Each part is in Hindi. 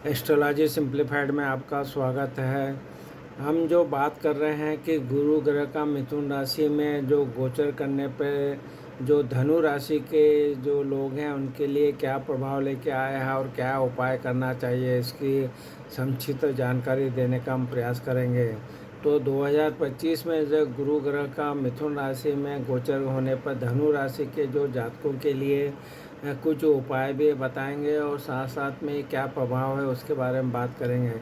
एस्ट्रोलॉजी सिंप्लीफाइड में आपका स्वागत है। हम जो बात कर रहे हैं कि गुरु ग्रह का मिथुन राशि में जो गोचर करने पे जो धनु राशि के जो लोग हैं उनके लिए क्या प्रभाव लेके आया है और क्या उपाय करना चाहिए, इसकी संक्षिप्त जानकारी देने का हम प्रयास करेंगे। तो 2025 में जो गुरु ग्रह का मिथुन राशि में गोचर होने पर धनु राशि के जो जातकों के लिए कुछ उपाय भी बताएंगे और साथ साथ में क्या प्रभाव है उसके बारे में बात करेंगे।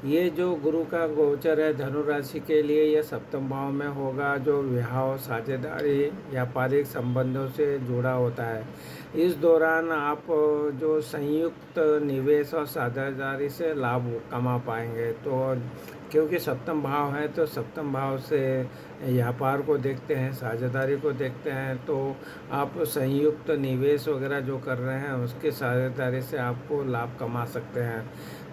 ये जो गुरु का गोचर है धनु राशि के लिए, यह सप्तम भाव में होगा, जो विवाह, साझेदारी, व्यापारिक संबंधों से जुड़ा होता है। इस दौरान आप जो संयुक्त निवेश और साझेदारी से लाभ कमा पाएंगे। तो क्योंकि सप्तम भाव है तो सप्तम भाव से व्यापार को देखते हैं, साझेदारी को देखते हैं, तो आप संयुक्त निवेश वगैरह जो कर रहे हैं उसके साझेदारी से आपको लाभ कमा सकते हैं।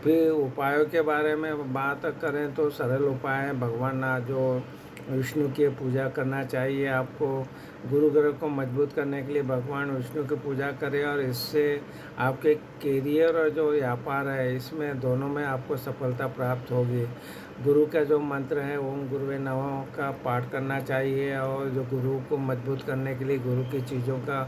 फिर उपायों के बारे में बात करें तो सरल उपाय है, भगवान जो विष्णु की पूजा करना चाहिए आपको। गुरु ग्रह को मजबूत करने के लिए भगवान विष्णु की पूजा करें और इससे आपके कैरियर और जो व्यापार है इसमें दोनों में आपको सफलता प्राप्त होगी। गुरु का जो मंत्र है ओम गुरुवे नमः का पाठ करना चाहिए और जो गुरु को मजबूत करने के लिए गुरु की चीज़ों का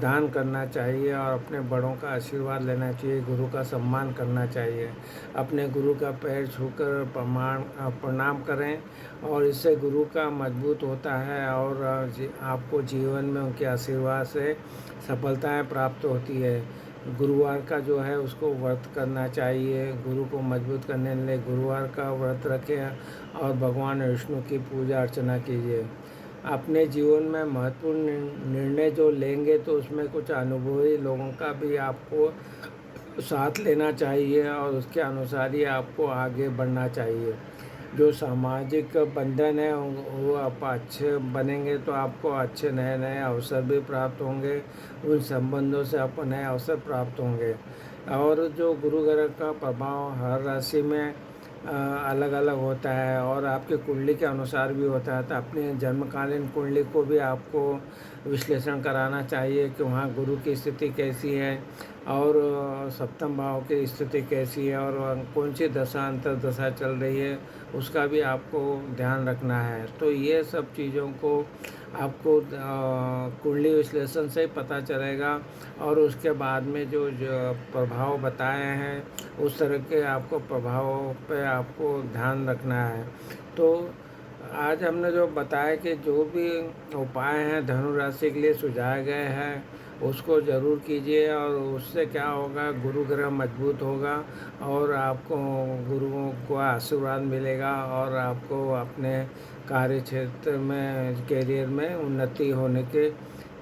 दान करना चाहिए और अपने बड़ों का आशीर्वाद लेना चाहिए, गुरु का सम्मान करना चाहिए। अपने गुरु का पैर छूकर प्रणाम करें और इससे गुरु का मजबूत होता है और आपको जीवन में उनके आशीर्वाद से सफलताएं प्राप्त होती है। गुरुवार का जो है उसको व्रत करना चाहिए। गुरु को मजबूत करने के लिए गुरुवार का व्रत रखें और भगवान विष्णु की पूजा अर्चना कीजिए। अपने जीवन में महत्वपूर्ण निर्णय जो लेंगे तो उसमें कुछ अनुभवी लोगों का भी आपको साथ लेना चाहिए और उसके अनुसार ही आपको आगे बढ़ना चाहिए। जो सामाजिक बंधन है वो आप अच्छे बनेंगे तो आपको अच्छे नए नए अवसर भी प्राप्त होंगे, उन संबंधों से आपको नए अवसर प्राप्त होंगे। और जो गुरु ग्रह का प्रभाव हर राशि में अलग अलग होता है और आपके कुंडली के अनुसार भी होता है, तो अपने जन्मकालीन कुंडली को भी आपको विश्लेषण कराना चाहिए कि वहाँ गुरु की स्थिति कैसी है और सप्तम भाव की स्थिति कैसी है और कौन सी दशा अंतर दशा चल रही है उसका भी आपको ध्यान रखना है। तो ये सब चीज़ों को आपको कुंडली विश्लेषण से ही पता चलेगा और उसके बाद में जो प्रभाव बताए हैं उस तरह के आपको प्रभाव पे आपको ध्यान रखना है। तो आज हमने जो बताया कि जो भी उपाय हैं धनु राशि के लिए सुझाए गए हैं उसको ज़रूर कीजिए और उससे क्या होगा, गुरु ग्रह मजबूत होगा और आपको गुरुओं को आशीर्वाद मिलेगा और आपको अपने कार्य क्षेत्र में, कैरियर में उन्नति होने के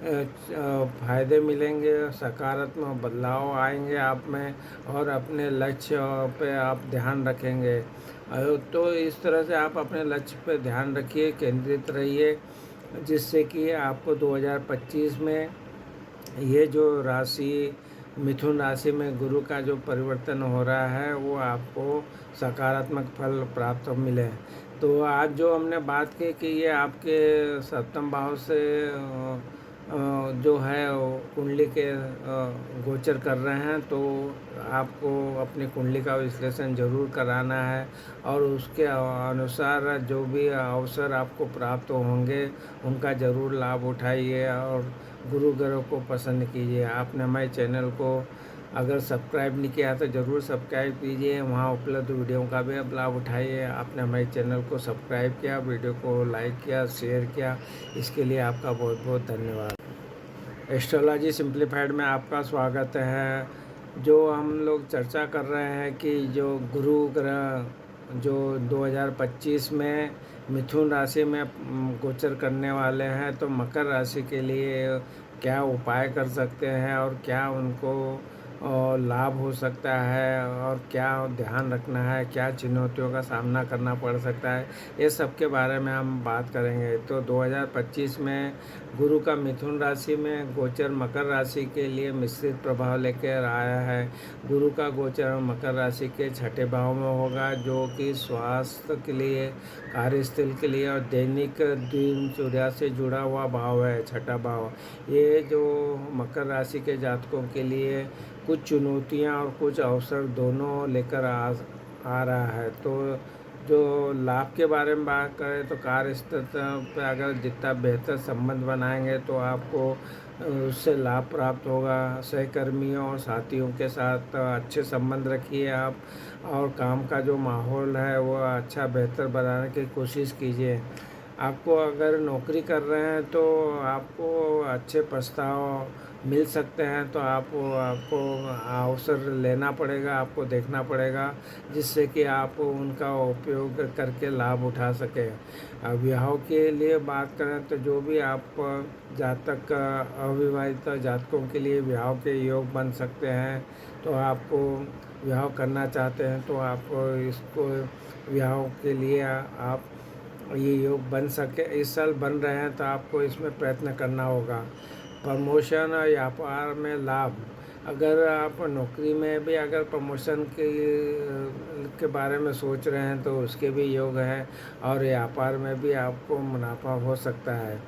फ़ायदे मिलेंगे, सकारात्मक बदलाव आएंगे आप में और अपने लक्ष्य पे आप ध्यान रखेंगे। तो इस तरह से आप अपने लक्ष्य पे ध्यान रखिए, केंद्रित रहिए, जिससे कि आपको 2025 में ये जो राशि मिथुन राशि में गुरु का जो परिवर्तन हो रहा है वो आपको सकारात्मक फल प्राप्त मिले। तो आज जो हमने बात की कि ये आपके सप्तम भाव से जो है कुंडली के गोचर कर रहे हैं, तो आपको अपनी कुंडली का विश्लेषण ज़रूर कराना है और उसके अनुसार जो भी अवसर आपको प्राप्त होंगे उनका ज़रूर लाभ उठाइए और गुरु ग्रह को पसंद कीजिए। आपने हमारे चैनल को अगर सब्सक्राइब नहीं किया तो ज़रूर सब्सक्राइब कीजिए, वहाँ उपलब्ध वीडियो का भी आप लाभ उठाइए। आपने हमारे चैनल को सब्सक्राइब किया, वीडियो को लाइक किया, शेयर किया, इसके लिए आपका बहुत बहुत धन्यवाद। एस्ट्रोलॉजी सिंप्लीफाइड में आपका स्वागत है। जो हम लोग चर्चा कर रहे हैं कि जो गुरु ग्रह जो 2025 में मिथुन राशि में गोचर करने वाले हैं, तो मकर राशि के लिए क्या उपाय कर सकते हैं और क्या उनको लाभ हो सकता है और क्या ध्यान रखना है, क्या चुनौतियों का सामना करना पड़ सकता है, ये सब के बारे में हम बात करेंगे। तो 2025 में गुरु का मिथुन राशि में गोचर मकर राशि के लिए मिश्रित प्रभाव लेकर आया है। गुरु का गोचर मकर राशि के छठे भाव में होगा, जो कि स्वास्थ्य के लिए, कार्यस्थल के लिए और दैनिक दिनचर्या से जुड़ा हुआ भाव है, छठा भाव। ये जो मकर राशि के जातकों के लिए कुछ चुनौतियाँ और कुछ अवसर दोनों लेकर आ रहा है। तो जो लाभ के बारे में बात करें तो कार्यस्थल पे अगर जितना बेहतर संबंध बनाएंगे तो आपको उससे लाभ प्राप्त होगा। सहकर्मियों और साथियों के साथ अच्छे संबंध रखिए आप, और काम का जो माहौल है वो अच्छा बेहतर बनाने की कोशिश कीजिए। आपको अगर नौकरी कर रहे हैं तो आपको अच्छे प्रस्ताव मिल सकते हैं, तो आपको अवसर लेना पड़ेगा, आपको देखना पड़ेगा, जिससे कि आप उनका उपयोग करके लाभ उठा सकें। विवाह के लिए बात करें तो जो भी आप जातक अविवाहित जातकों के लिए विवाह के योग बन सकते हैं। तो आपको विवाह करना चाहते हैं तो आप इसको विवाह के लिए आप ये योग बन सके, इस साल बन रहे हैं तो आपको इसमें प्रयत्न करना होगा। प्रमोशन और व्यापार में लाभ, अगर आप नौकरी में भी अगर प्रमोशन के बारे में सोच रहे हैं तो उसके भी योग हैं, और व्यापार में भी आपको मुनाफा हो सकता है।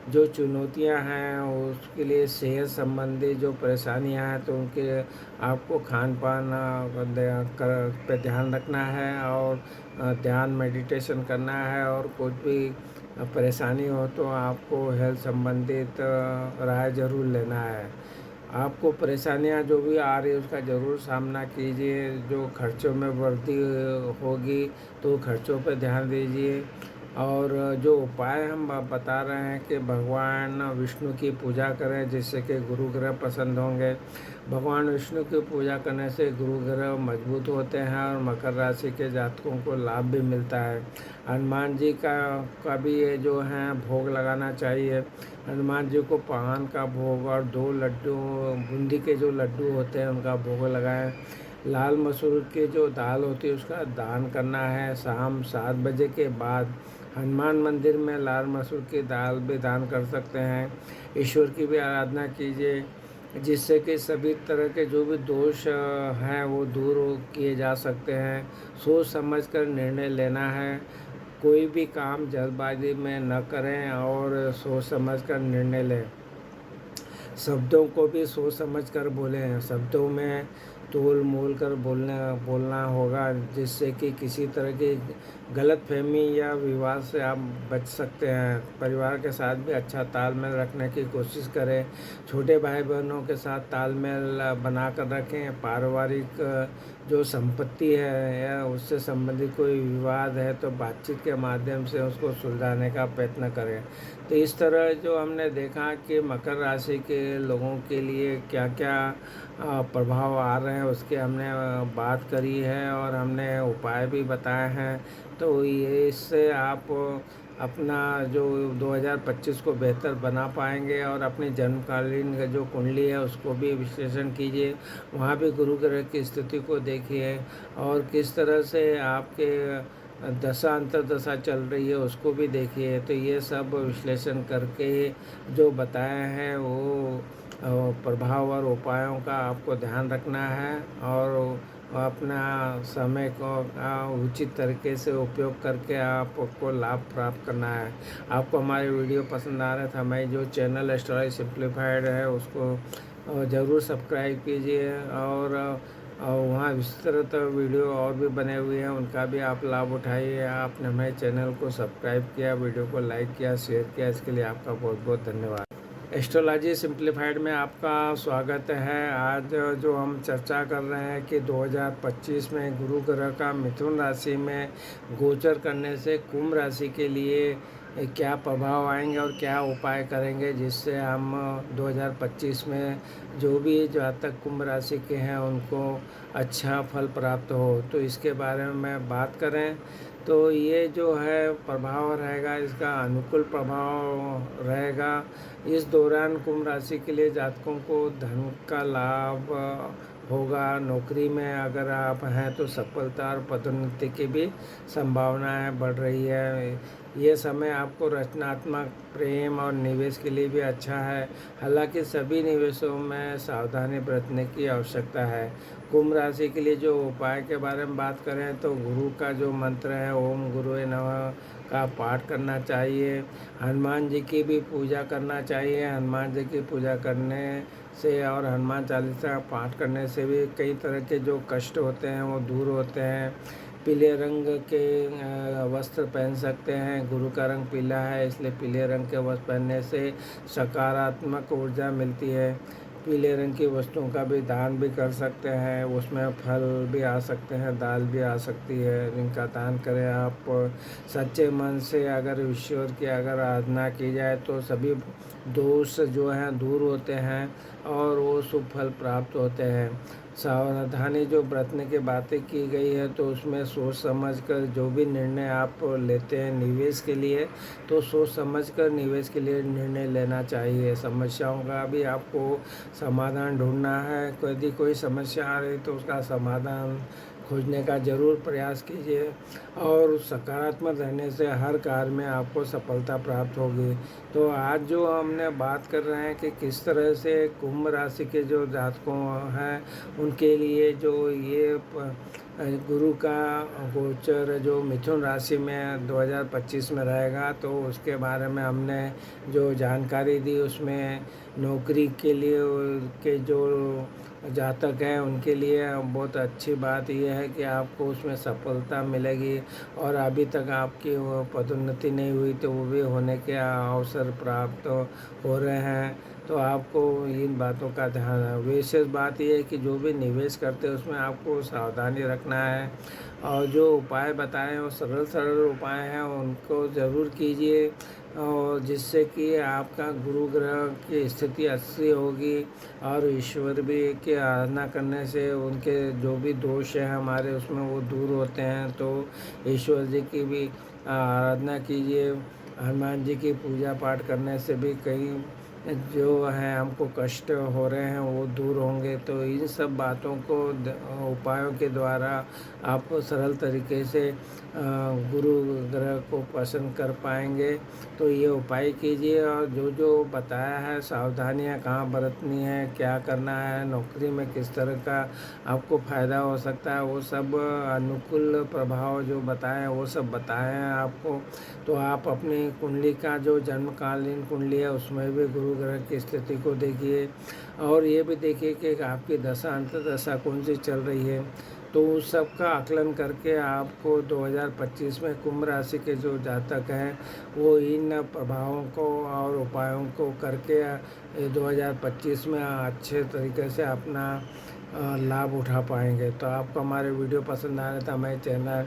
जो चुनौतियां हैं उसके लिए सेहत संबंधी जो परेशानियां हैं तो उनके आपको खान पान पे ध्यान रखना है, और ध्यान मेडिटेशन करना है। और कुछ भी परेशानी हो तो आपको हेल्थ संबंधित राय ज़रूर लेना है। आपको परेशानियां जो भी आ रही है उसका ज़रूर सामना कीजिए। जो खर्चों में वृद्धि होगी तो खर्चों पर ध्यान दीजिए। और जो उपाय हम बता रहे हैं कि भगवान विष्णु की पूजा करें, जिससे कि गुरु ग्रह पसंद होंगे। भगवान विष्णु की पूजा करने से गुरु ग्रह मजबूत होते हैं और मकर राशि के जातकों को लाभ भी मिलता है। हनुमान जी का भी ये जो है भोग लगाना चाहिए। हनुमान जी को पान का भोग और 2 लड्डू, बूंदी के जो लड्डू होते हैं उनका भोग लगाएं। लाल मसूर की जो दाल होती है उसका दान करना है। शाम 7 बजे के बाद हनुमान मंदिर में लाल मसूर की दाल भी दान कर सकते हैं। ईश्वर की भी आराधना कीजिए, जिससे कि सभी तरह के जो भी दोष हैं वो दूर किए जा सकते हैं। सोच समझ कर निर्णय लेना है। कोई भी काम जल्दबाजी में न करें और सोच समझ कर निर्णय लें। शब्दों को भी सोच समझ कर बोलें। शब्दों में तोल मोल कर बोलना होगा, जिससे कि किसी तरह की गलतफहमी या विवाद से आप बच सकते हैं। परिवार के साथ भी अच्छा तालमेल रखने की कोशिश करें। छोटे भाई बहनों के साथ तालमेल बना कर रखें। पारिवारिक जो संपत्ति है या उससे संबंधित कोई विवाद है तो बातचीत के माध्यम से उसको सुलझाने का प्रयत्न करें। तो इस तरह जो हमने देखा कि मकर राशि के लोगों के लिए क्या क्या प्रभाव आ रहे हैं उसके हमने बात करी है, और हमने उपाय भी बताए हैं। तो ये इससे आप अपना जो 2025 को बेहतर बना पाएंगे। और अपनी जन्मकालीन जो कुंडली है उसको भी विश्लेषण कीजिए, वहाँ भी गुरु ग्रह की स्थिति को देखिए, और किस तरह से आपके दशा अंतर्दशा चल रही है उसको भी देखिए। तो ये सब विश्लेषण करके जो बताए हैं वो प्रभाव और उपायों का आपको ध्यान रखना है, और अपना समय को उचित तरीके से उपयोग करके आपको लाभ प्राप्त करना है। आपको हमारे वीडियो पसंद आ रहा है तो हमारी जो चैनल एस्ट्रोलॉजी सिंप्लीफाइड है उसको ज़रूर सब्सक्राइब कीजिए, और वहाँ विस्तृत वीडियो और भी बने हुए हैं, उनका भी आप लाभ उठाइए। आपने हमारे चैनल को सब्सक्राइब किया, वीडियो को लाइक किया, शेयर किया, इसके लिए आपका बहुत बहुत धन्यवाद। एस्ट्रोलॉजी सिंप्लीफाइड में आपका स्वागत है। आज जो हम चर्चा कर रहे हैं कि 2025 में गुरु ग्रह का मिथुन राशि में गोचर करने से कुंभ राशि के लिए क्या प्रभाव आएंगे और क्या उपाय करेंगे, जिससे हम 2025 में जो भी जातक कुंभ राशि के हैं उनको अच्छा फल प्राप्त हो। तो इसके बारे में बात करें तो ये जो है प्रभाव रहेगा, इसका अनुकूल प्रभाव रहेगा। इस दौरान कुंभ राशि के लिए जातकों को धन का लाभ होगा। नौकरी में अगर आप हैं तो सफलता और पदोन्नति की भी संभावनाएं बढ़ रही है। ये समय आपको रचनात्मक प्रेम और निवेश के लिए भी अच्छा है। हालांकि सभी निवेशों में सावधानी बरतने की आवश्यकता है। कुंभ राशि के लिए जो उपाय के बारे में बात करें तो गुरु का जो मंत्र है ओम गुरुवे नमः का पाठ करना चाहिए। हनुमान जी की भी पूजा करना चाहिए। हनुमान जी की पूजा करने से और हनुमान चालीसा का पाठ करने से भी कई तरह के जो कष्ट होते हैं वो दूर होते हैं। पीले रंग के वस्त्र पहन सकते हैं। गुरु का रंग पीला है, इसलिए पीले रंग के वस्त्र पहनने से सकारात्मक ऊर्जा मिलती है। पीले रंग की वस्तुओं का भी दान भी कर सकते हैं, उसमें फल भी आ सकते हैं, दाल भी आ सकती है, इनका दान करें आप। सच्चे मन से अगर ईश्वर की अगर आराधना की जाए तो सभी दोष जो हैं दूर होते हैं और वो शुभ फल प्राप्त होते हैं। सावधानी जो बरतने की बातें की गई है तो उसमें सोच समझ कर जो भी निर्णय आप लेते हैं निवेश के लिए, तो सोच समझ कर निवेश के लिए निर्णय लेना चाहिए। समस्याओं का भी आपको समाधान ढूंढना है। यदि कोई समस्या आ रही तो उसका समाधान खोजने का ज़रूर प्रयास कीजिए और सकारात्मक रहने से हर कार्य में आपको सफलता प्राप्त होगी। तो आज जो हमने बात कर रहे हैं कि किस तरह से कुंभ राशि के जो जातकों हैं उनके लिए जो ये गुरु का गोचर जो मिथुन राशि में 2025 में रहेगा, तो उसके बारे में हमने जो जानकारी दी उसमें नौकरी के लिए के जो जातक हैं उनके लिए बहुत अच्छी बात यह है कि आपको उसमें सफलता मिलेगी और अभी तक आपकी वो पदोन्नति नहीं हुई तो वो भी होने के अवसर प्राप्त हो रहे हैं। तो आपको इन बातों का ध्यान है। विशेष बात यह है कि जो भी निवेश करते हैं उसमें आपको सावधानी रखना है और जो उपाय बताए हैं वो सरल सरल उपाय हैं, उनको ज़रूर कीजिए और जिससे कि आपका गुरु ग्रह की स्थिति अच्छी होगी और ईश्वर भी की आराधना करने से उनके जो भी दोष हैं हमारे उसमें वो दूर होते हैं। तो ईश्वर जी की भी आराधना कीजिए। हनुमान जी की पूजा पाठ करने से भी कई जो है हमको कष्ट हो रहे हैं वो दूर होंगे। तो इन सब बातों को उपायों के द्वारा आप सरल तरीके से गुरु ग्रह को पसंद कर पाएंगे। तो ये उपाय कीजिए और जो जो बताया है सावधानियां कहाँ बरतनी है, क्या करना है, नौकरी में किस तरह का आपको फ़ायदा हो सकता है, वो सब अनुकूल प्रभाव जो बताए हैं वो सब बताए हैं आपको। तो आप अपनी कुंडली का जो जन्मकालीन कुंडली है उसमें भी गुरु ग्रह की स्थिति को देखिए और ये भी देखिए कि आपकी दशा अंतर्दशा कौन सी चल रही है। तो उस सब का आकलन करके आपको 2025 में कुंभ राशि के जो जातक हैं वो इन प्रभावों को और उपायों को करके 2025 में अच्छे तरीके से अपना लाभ उठा पाएंगे। तो आपको हमारे वीडियो पसंद आ रहा था हमारे चैनल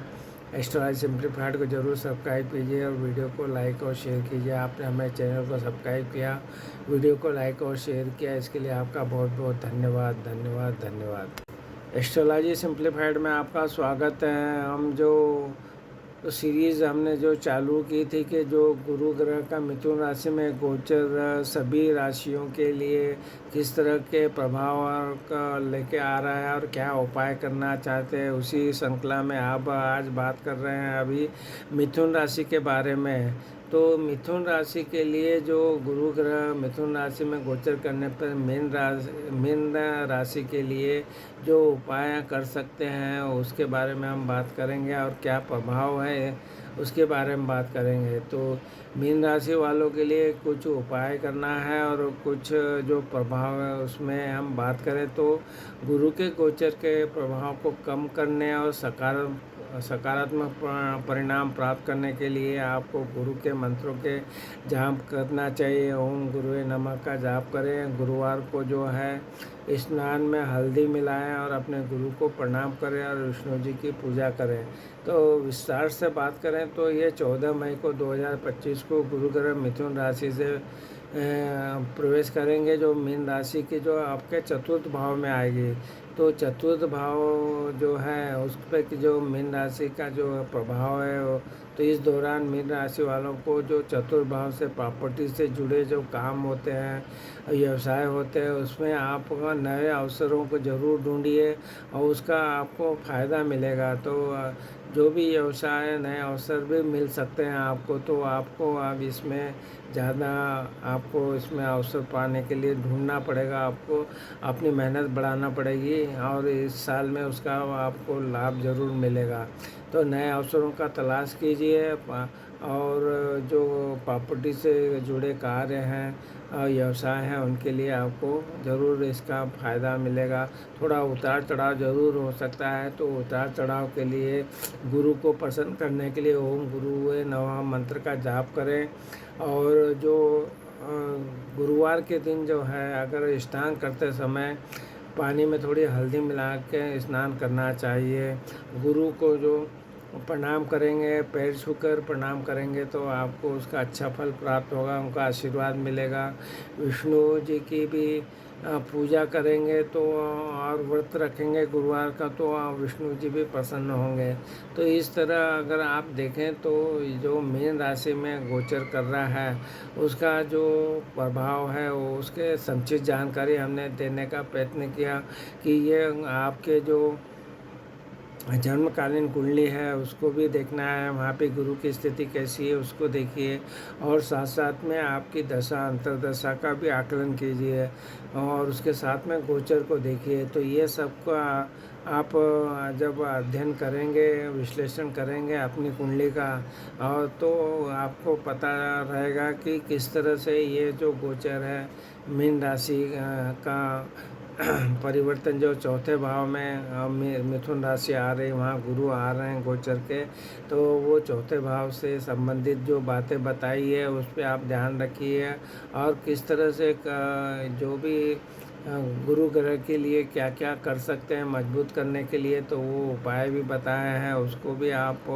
एस्ट्रोलॉजी सिंप्लीफाइड को जरूर सब्सक्राइब कीजिए और वीडियो को लाइक और शेयर कीजिए। आपने हमारे चैनल को सब्सक्राइब किया, वीडियो को लाइक और शेयर किया, इसके लिए आपका बहुत बहुत धन्यवाद धन्यवाद धन्यवाद। एस्ट्रोलॉजी सिंप्लीफाइड में आपका स्वागत है। हम जो सीरीज़ हमने जो चालू की थी कि जो गुरु ग्रह का मिथुन राशि में गोचर सभी राशियों के लिए किस तरह के प्रभाव का लेके आ रहा है और क्या उपाय करना चाहते हैं, उसी श्रृंखला में आप आज बात कर रहे हैं अभी मिथुन राशि के बारे में। तो मिथुन राशि के लिए जो गुरु ग्रह मिथुन राशि में गोचर करने पर मीन राशि के लिए जो उपाय कर सकते हैं उसके बारे में हम बात करेंगे और क्या प्रभाव है उसके बारे में बात करेंगे। तो मीन राशि वालों के लिए कुछ उपाय करना है और कुछ जो प्रभाव है उसमें हम बात करें तो गुरु के गोचर के प्रभाव को कम करने और सकारात्मक परिणाम प्राप्त करने के लिए आपको गुरु के मंत्रों के जाप करना चाहिए। ओम गुरुवे नमः का जाप करें। गुरुवार को जो है स्नान में हल्दी मिलाएं और अपने गुरु को प्रणाम करें और विष्णु जी की पूजा करें। तो विस्तार से बात करें तो ये 14 मई को 2025 को गुरु ग्रह मिथुन राशि से प्रवेश करेंगे, जो मीन राशि की जो आपके चतुर्थ भाव में आएगी। तो चतुर्थ भाव जो है उस पर कि जो मीन राशि का जो प्रभाव है वो, तो इस दौरान मीन राशि वालों को जो चतुर्थ भाव से प्रॉपर्टी से जुड़े जो काम होते हैं, व्यवसाय होते हैं, उसमें आप नए अवसरों को ज़रूर ढूंढिए और उसका आपको फ़ायदा मिलेगा। तो जो भी व्यवसाय नए अवसर भी मिल सकते हैं आपको, तो आपको अब इसमें ज़्यादा आपको इसमें अवसर पाने के लिए ढूंढना पड़ेगा, आपको अपनी मेहनत बढ़ाना पड़ेगी और इस साल में उसका आपको लाभ ज़रूर मिलेगा। तो नए अवसरों का तलाश कीजिए कीजिए। और जो प्रॉपर्टी से जुड़े कार्य हैं व्यवसाय हैं उनके लिए आपको ज़रूर इसका फ़ायदा मिलेगा। थोड़ा उतार चढ़ाव ज़रूर हो सकता है, तो उतार चढ़ाव के लिए गुरु को प्रसन्न करने के लिए ओम गुरुवे नमः मंत्र का जाप करें। और जो गुरुवार के दिन जो है अगर स्नान करते समय पानी में थोड़ी हल्दी मिला के स्नान करना चाहिए। गुरु को जो प्रणाम करेंगे, पैर छूकर प्रणाम करेंगे तो आपको उसका अच्छा फल प्राप्त होगा, उनका आशीर्वाद मिलेगा। विष्णु जी की भी पूजा करेंगे तो और व्रत रखेंगे गुरुवार का तो विष्णु जी भी प्रसन्न होंगे। तो इस तरह अगर आप देखें तो जो मीन राशि में गोचर कर रहा है उसका जो प्रभाव है वो उसके संक्षिप्त जानकारी हमने देने का प्रयत्न किया कि ये आपके जो जन्मकालीन कुंडली है उसको भी देखना है, वहाँ पे गुरु की स्थिति कैसी है उसको देखिए। और साथ साथ में आपकी दशा अंतर्दशा का भी आकलन कीजिए और उसके साथ में गोचर को देखिए। तो ये सब का आप जब अध्ययन करेंगे, विश्लेषण करेंगे अपनी कुंडली का और तो आपको पता रहेगा कि किस तरह से ये जो गोचर है मीन राशि का परिवर्तन जो चौथे भाव में मिथुन राशि आ रही, वहाँ गुरु आ रहे हैं गोचर के, तो वो चौथे भाव से संबंधित जो बातें बताई है उस पर आप ध्यान रखिए। और किस तरह से जो भी गुरु ग्रह के लिए क्या क्या कर सकते हैं मजबूत करने के लिए, तो वो उपाय भी बताए हैं, उसको भी आप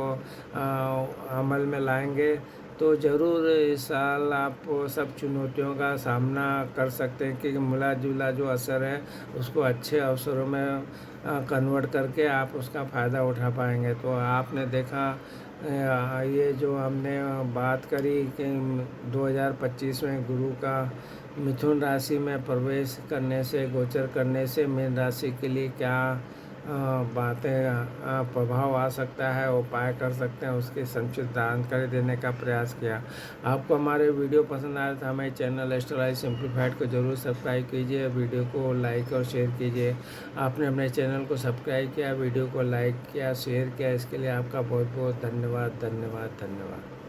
अमल में लाएंगे तो ज़रूर इस साल आप सब चुनौतियों का सामना कर सकते हैं कि मिला जुला जो असर है उसको अच्छे अवसरों में कन्वर्ट करके आप उसका फ़ायदा उठा पाएंगे। तो आपने देखा ये जो हमने बात करी कि 2025 में गुरु का मिथुन राशि में प्रवेश करने से, गोचर करने से मीन राशि के लिए क्या बातें प्रभाव आ सकता है, उपाय कर सकते हैं, उसकी संक्षिप्त जानकारी देने का प्रयास किया। आपको हमारे वीडियो पसंद आए तो हमारे चैनल एस्ट्रोलॉजी सिंप्लीफाइड को जरूर सब्सक्राइब कीजिए, वीडियो को लाइक और शेयर कीजिए। आपने अपने चैनल को सब्सक्राइब किया, वीडियो को लाइक किया, शेयर किया, इसके लिए आपका बहुत बहुत धन्यवाद धन्यवाद धन्यवाद।